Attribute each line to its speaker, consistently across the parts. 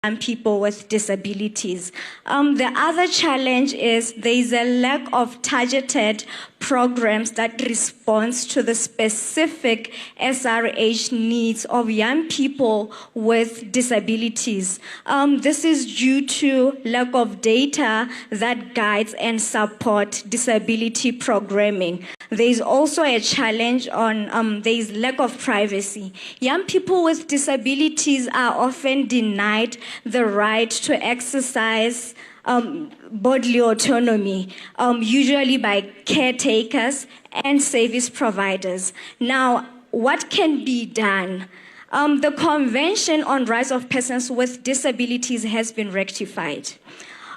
Speaker 1: and people with disabilities. The other challenge is there's a lack of targeted programs that responds to the specific SRH needs of young people with disabilities. This is due to lack of data that guides and support disability programming. There's also a challenge on there's lack of privacy. Young people with disabilities are often denied the right to exercise bodily autonomy, usually by caretakers and service providers. Now, what can be done? The Convention on Rights of Persons with Disabilities has been rectified.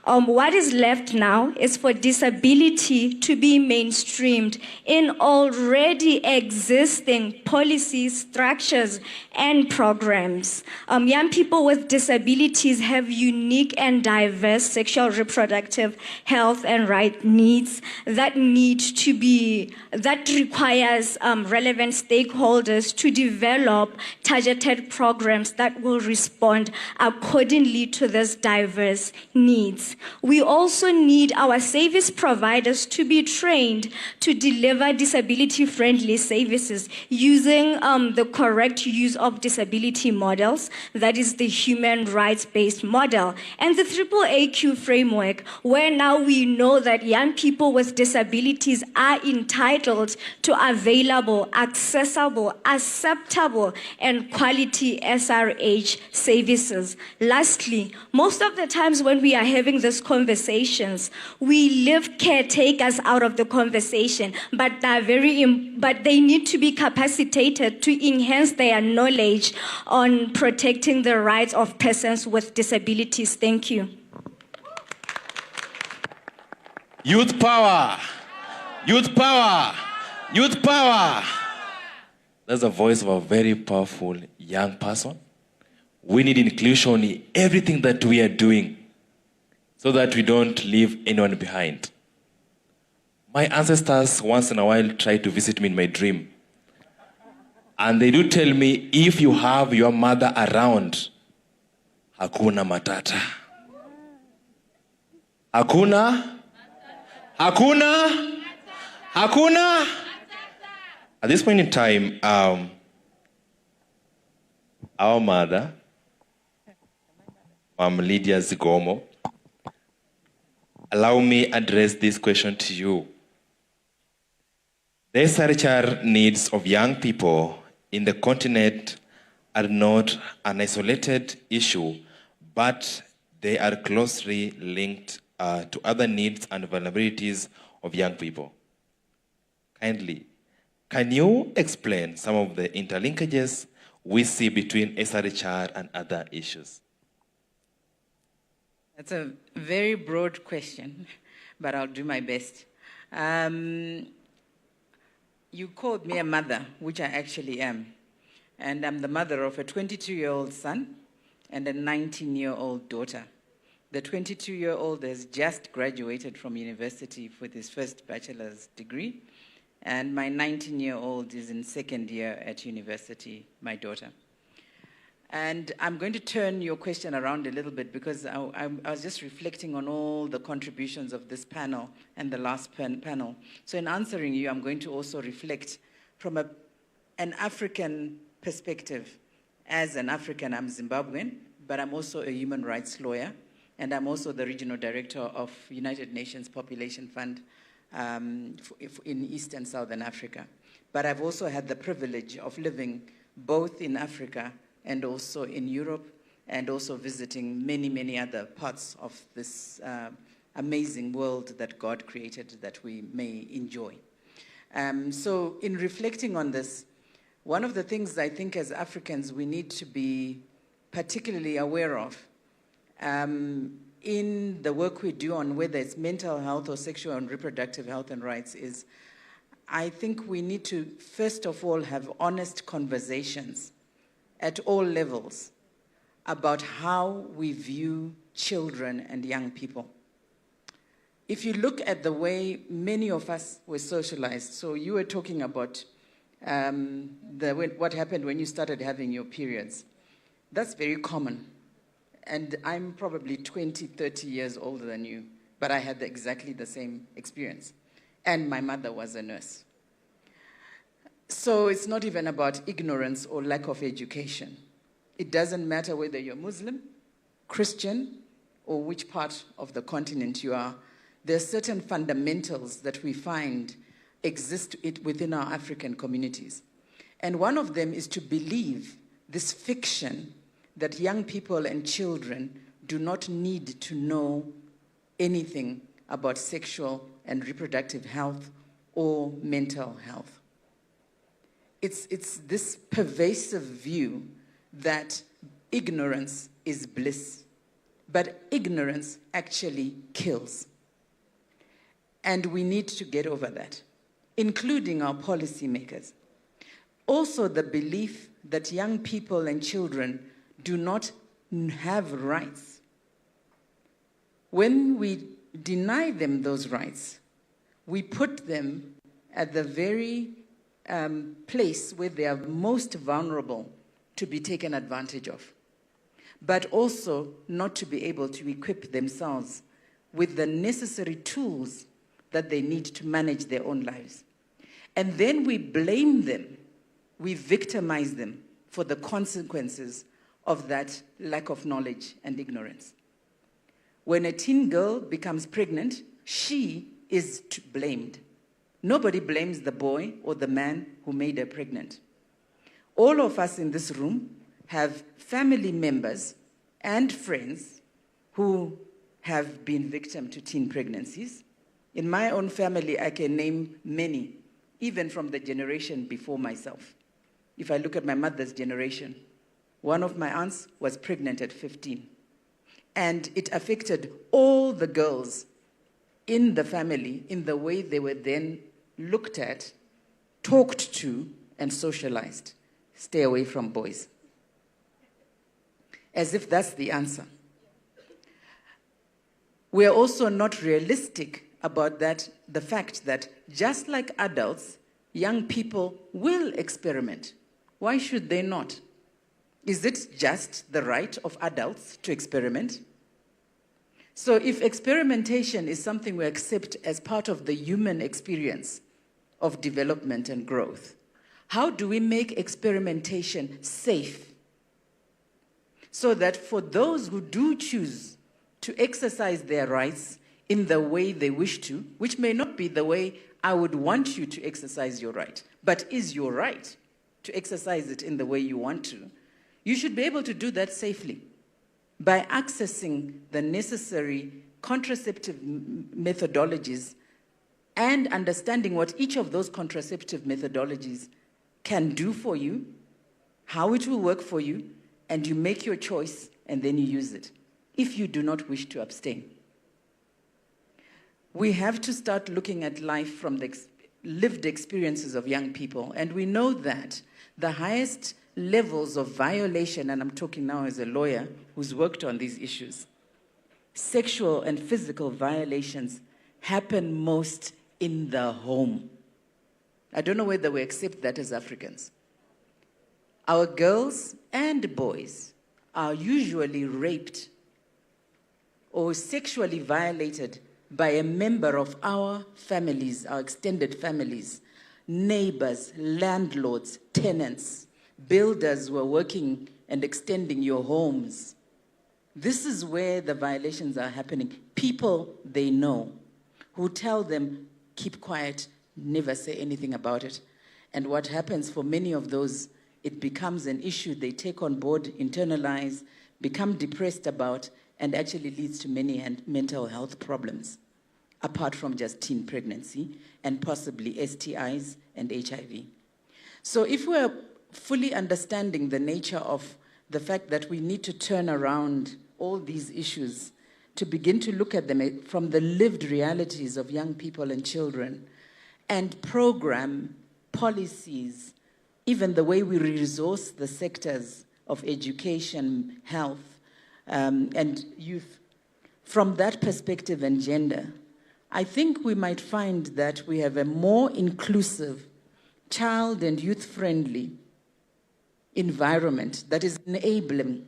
Speaker 1: What is left now is for disability to be mainstreamed in already existing policies, structures, and programs. Young people with disabilities have unique and diverse sexual reproductive health and right needs that requires relevant stakeholders to develop targeted programs that will respond accordingly to these diverse needs. We also need our service providers to be trained to deliver disability-friendly services using the correct use of disability models, that is the human rights-based model, and the AAAQ framework, where now we know that young people with disabilities are entitled to available, accessible, acceptable, and quality SRH services. Lastly, most of the times when we are having these conversations, we leave caretakers out of the conversation, but they need to be capacitated to enhance their knowledge on protecting the rights of persons with disabilities. Thank you.
Speaker 2: Youth power! Youth power! Youth power! That's the voice of a very powerful young person. We need inclusion in everything that we are doing, so that we don't leave anyone behind. My ancestors once in a while try to visit me in my dream. And they do tell me, if you have your mother around, hakuna matata. Hakuna? Hakuna? Hakuna? At this point in time, our mother, Mom Lydia Zigomo, allow me address this question to you. The SRHR needs of young people in the continent are not an isolated issue, but they are closely linked to other needs and vulnerabilities of young people. Kindly, can you explain some of the interlinkages we see between SRHR and other issues?
Speaker 3: That's a very broad question, but I'll do my best. You called me a mother, which I actually am. And I'm the mother of a 22-year-old son and a 19-year-old daughter. The 22-year-old has just graduated from university with his first bachelor's degree, and my 19-year-old is in second year at university, my daughter. And I'm going to turn your question around a little bit, because I was just reflecting on all the contributions of this panel and the last panel. So in answering you, I'm going to also reflect from an African perspective. As an African, I'm Zimbabwean, but I'm also a human rights lawyer, and I'm also the regional director of United Nations Population Fund in East and Southern Africa. But I've also had the privilege of living both in Africa and also in Europe, and also visiting many, many other parts of this amazing world that God created that we may enjoy. So in reflecting on this, one of the things I think as Africans we need to be particularly aware of in the work we do on whether it's mental health or sexual and reproductive health and rights is, I think we need to first of all have honest conversations at all levels about how we view children and young people. If you look at the way many of us were socialized, so you were talking about what happened when you started having your periods. That's very common. And I'm probably 20, 30 years older than you, but I had exactly the same experience. And my mother was a nurse. So it's not even about ignorance or lack of education. It doesn't matter whether you're Muslim, Christian, or which part of the continent you are. There are certain fundamentals that we find exist within our African communities. And one of them is to believe this fiction that young people and children do not need to know anything about sexual and reproductive health or mental health. It's this pervasive view that ignorance is bliss, but ignorance actually kills. And we need to get over that, including our policymakers. Also, the belief that young people and children do not have rights. When we deny them those rights, we put them at the very place where they are most vulnerable to be taken advantage of, but also not to be able to equip themselves with the necessary tools that they need to manage their own lives. And then we blame them, we victimize them for the consequences of that lack of knowledge and ignorance. When a teen girl becomes pregnant, she is blamed. Nobody blames the boy or the man who made her pregnant. All of us in this room have family members and friends who have been victim to teen pregnancies. In my own family, I can name many, even from the generation before myself. If I look at my mother's generation, one of my aunts was pregnant at 15. And it affected all the girls in the family in the way they were then looked at, talked to, and socialized. Stay away from boys. As if that's the answer. We are also not realistic about the fact that just like adults, young people will experiment. Why should they not? Is it just the right of adults to experiment? So if experimentation is something we accept as part of the human experience of development and growth, how do we make experimentation safe so that for those who do choose to exercise their rights in the way they wish to, which may not be the way I would want you to exercise your right, but is your right to exercise it in the way you want to, you should be able to do that safely by accessing the necessary contraceptive methodologies and understanding what each of those contraceptive methodologies can do for you, how it will work for you, and you make your choice and then you use it, if you do not wish to abstain. We have to start looking at life from the lived experiences of young people, and we know that the highest levels of violation, and I'm talking now as a lawyer who's worked on these issues, sexual and physical violations happen most in the home. I don't know whether we accept that as Africans. Our girls and boys are usually raped or sexually violated by a member of our families, our extended families, neighbors, landlords, tenants, builders who are working and extending your homes. This is where the violations are happening. People they know who tell them, keep quiet, never say anything about it. And what happens for many of those, it becomes an issue they take on board, internalize, become depressed about, and actually leads to many mental health problems, apart from just teen pregnancy and possibly STIs and HIV. So if we're fully understanding the nature of the fact that we need to turn around all these issues to begin to look at them from the lived realities of young people and children and program policies, even the way we resource the sectors of education, health, and youth, from that perspective and gender, I think we might find that we have a more inclusive, child and youth-friendly environment that is enabling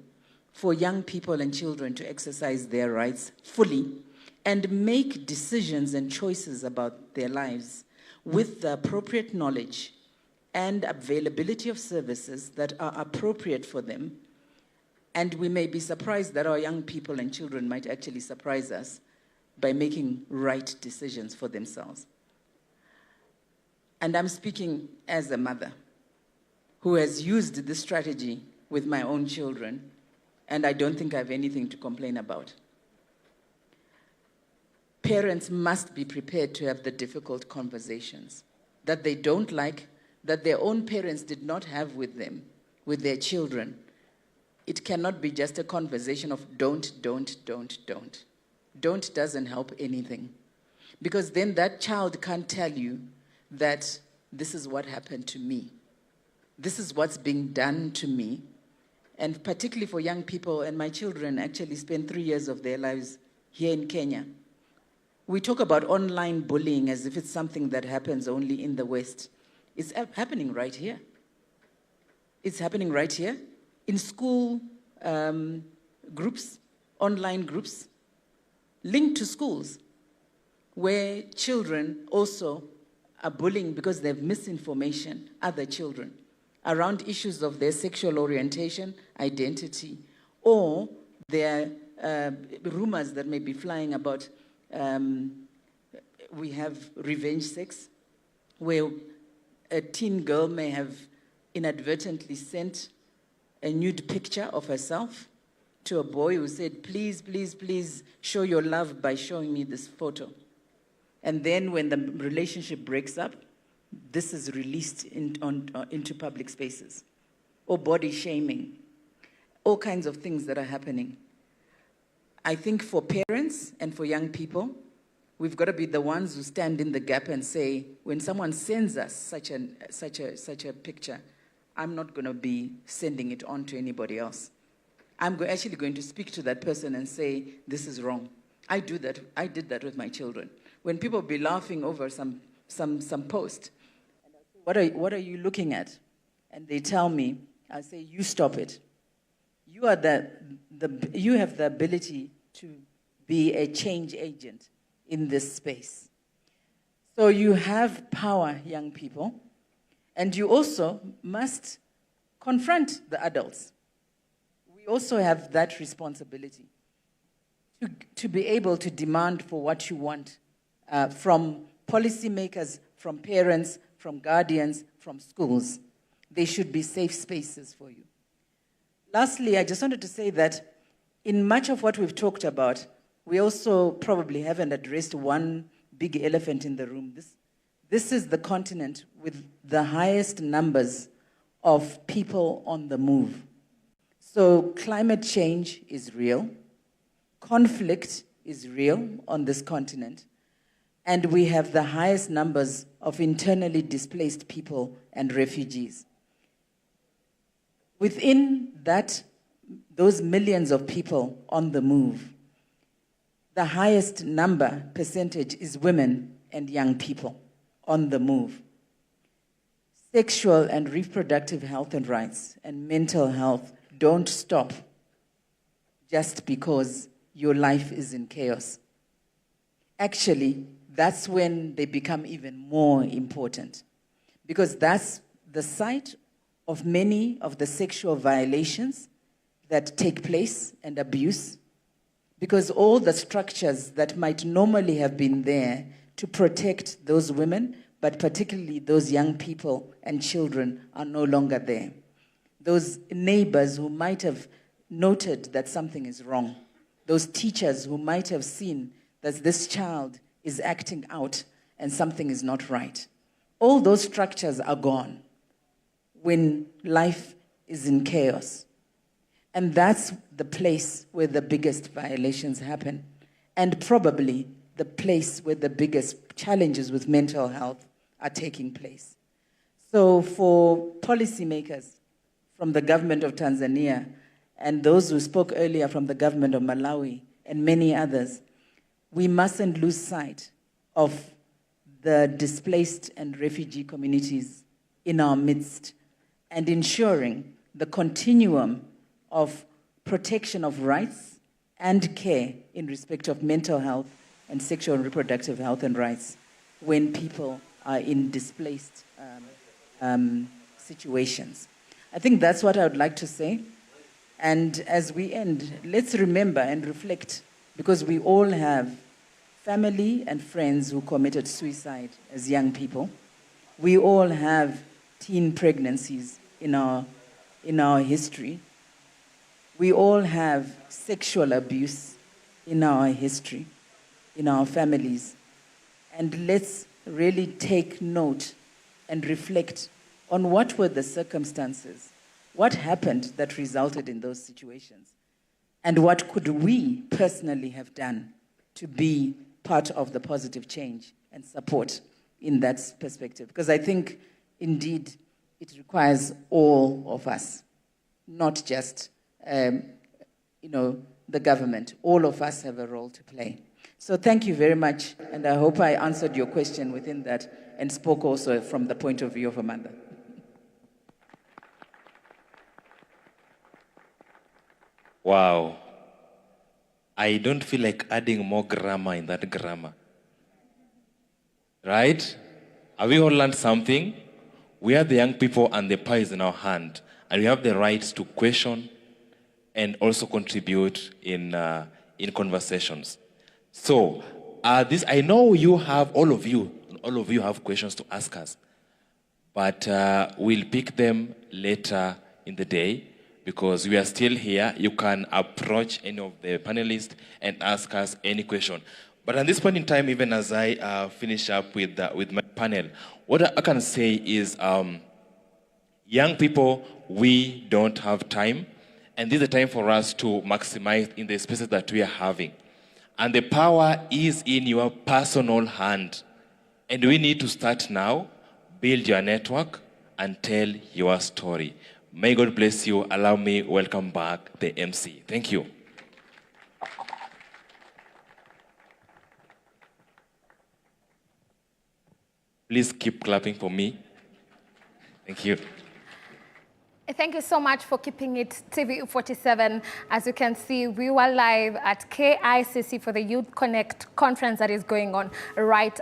Speaker 3: for young people and children to exercise their rights fully and make decisions and choices about their lives with the appropriate knowledge and availability of services that are appropriate for them. And we may be surprised that our young people and children might actually surprise us by making right decisions for themselves. And I'm speaking as a mother who has used this strategy with my own children, and I don't think I have anything to complain about. Parents must be prepared to have the difficult conversations that they don't like, that their own parents did not have with them, with their children. It cannot be just a conversation of don't. Don't doesn't help anything. Because then that child can't tell you that this is what happened to me. This is what's being done to me. And particularly for young people, and my children actually spend 3 years of their lives here in Kenya. We talk about online bullying as if it's something that happens only in the West. It's happening right here. It's happening right here in school groups, online groups, linked to schools, where children also are bullying because they have misinformation other children around issues of their sexual orientation, identity, or their rumors that may be flying about. We have revenge sex, where a teen girl may have inadvertently sent a nude picture of herself to a boy who said, please, please, please show your love by showing me this photo. And then when the relationship breaks up, this is released into public spaces. Or body shaming. All kinds of things that are happening. I think for parents and for young people, we've got to be the ones who stand in the gap and say, when someone sends us such a picture, I'm not going to be sending it on to anybody else. I'm actually going to speak to that person and say, this is wrong. I did that with my children. When people be laughing over some post, what are you looking at? And they tell me, I say, you stop it. You are you have the ability to be a change agent in this space. So you have power, young people, and you also must confront the adults. We also have that responsibility to be able to demand for what you want from policymakers, from parents, from guardians, from schools. They should be safe spaces for you. Lastly, I just wanted to say that in much of what we've talked about, we also probably haven't addressed one big elephant in the room. This is the continent with the highest numbers of people on the move. So climate change is real. Conflict is real on this continent. And we have the highest numbers of internally displaced people and refugees. Within those millions of people on the move, the highest percentage is women and young people on the move. Sexual and reproductive health and rights and mental health don't stop just because your life is in chaos. Actually, that's when they become even more important, because that's the site of many of the sexual violations that take place and abuse, because all the structures that might normally have been there to protect those women, but particularly those young people and children, are no longer there. Those neighbors who might have noted that something is wrong, those teachers who might have seen that this child is acting out and something is not right. All those structures are gone when life is in chaos. And that's the place where the biggest violations happen, and probably the place where the biggest challenges with mental health are taking place. So for policymakers from the government of Tanzania and those who spoke earlier from the government of Malawi and many others, we mustn't lose sight of the displaced and refugee communities in our midst, and ensuring the continuum of protection of rights and care in respect of mental health and sexual and reproductive health and rights when people are in displaced situations. I think that's what I would like to say. And as we end, let's remember and reflect, because we all have family and friends who committed suicide as young people. We all have teen pregnancies in our history. We all have sexual abuse in our history, in our families. And let's really take note and reflect on what were the circumstances, what happened that resulted in those situations, and what could we personally have done to be part of the positive change and support in that perspective. Because I think, indeed, it requires all of us, not just the government. All of us have a role to play. So thank you very much, and I hope I answered your question within that and spoke also from the point of view of a mother.
Speaker 2: Wow. I don't feel like adding more grammar in that grammar. Right? Have we all learned something? We are the young people and the power is in our hand. And we have the right to question and also contribute in conversations. So, I know you have, all of you have questions to ask us. But we'll pick them later in the day, because we are still here. You can approach any of the panelists and ask us any question. But at this point in time, even as I finish up with my panel, what I can say is, young people, we don't have time. And this is a time for us to maximize in the spaces that we are having. And the power is in your personal hand. And we need to start now, build your network, and tell your story. May God bless you. Allow me welcome back the MC. Thank you. Please keep clapping for me. Thank you.
Speaker 4: Thank you so much for keeping it TV47. As you can see, we were live at KICC for the Youth Connect conference that is going on right